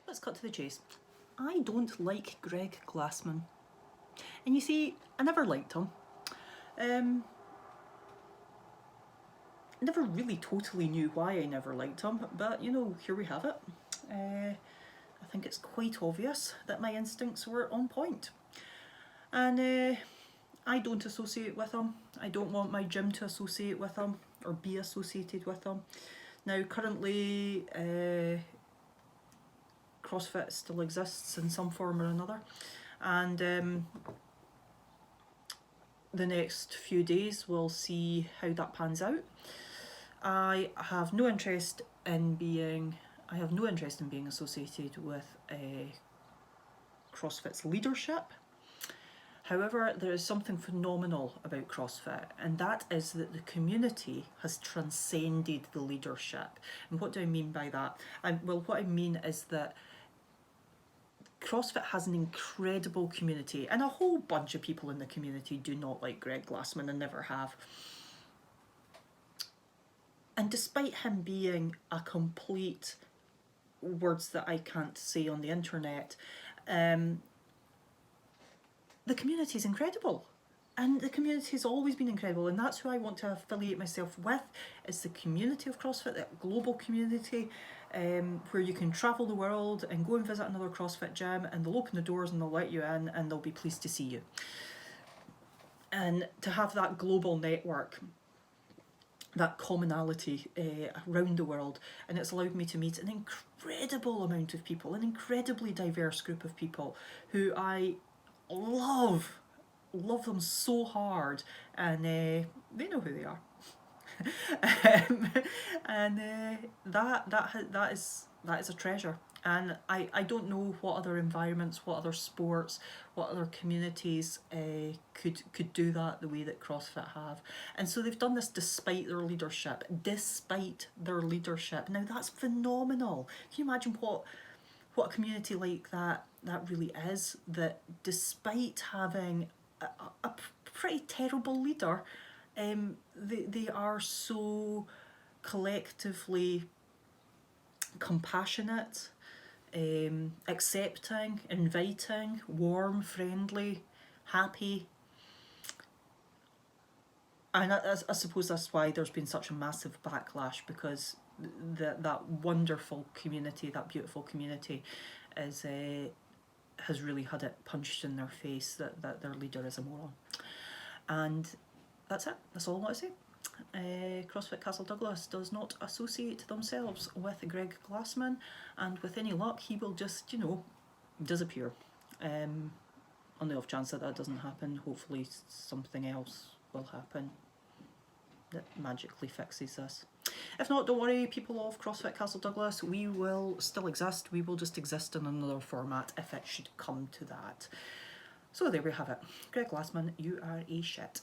let's cut to the chase. I don't like Greg Glassman. And you see, I never liked him. Never really totally knew why I never liked him, but you know, here we have it. I think it's quite obvious that my instincts were on point. And I don't associate with him. I don't want my gym to associate with him or be associated with him. Now, currently, CrossFit still exists in some form or another, and the next few days we'll see how that pans out. I have no interest in being associated with CrossFit's leadership. However, there is something phenomenal about CrossFit, and that is that the community has transcended the leadership. And what do I mean by that? Well, what I mean is that CrossFit has an incredible community, and a whole bunch of people in the community do not like Greg Glassman and never have. And despite him being a complete, words that I can't say on the internet, the community is incredible. And the community has always been incredible, and that's who I want to affiliate myself with, is the community of CrossFit, that global community, where you can travel the world and go and visit another CrossFit gym, and they'll open the doors and they'll let you in and they'll be pleased to see you. And to have that global network, that commonality around the world, and it's allowed me to meet an incredible amount of people, an incredibly diverse group of people who I love them so hard, and they know who they are. That is a treasure. And I don't know what other environments, what other sports, what other communities could do that the way that CrossFit have. And so they've done this despite their leadership. Now that's phenomenal. Can you imagine what a community like that really is? That despite having a pretty terrible leader, they are so collectively compassionate, accepting, inviting, warm, friendly, happy. And I suppose that's why there's been such a massive backlash, because that wonderful community, that beautiful community, has really had it punched in their face that their leader is a moron. And that's it. That's all I want to say. CrossFit Castle Douglas does not associate themselves with Greg Glassman, and with any luck he will just, disappear. On the off chance that doesn't happen, hopefully something else will happen that magically fixes this. If not, don't worry, people of CrossFit Castle Douglas, we will still exist. We will just exist in another format if it should come to that. So there we have it. Greg Glassman, you are a shit.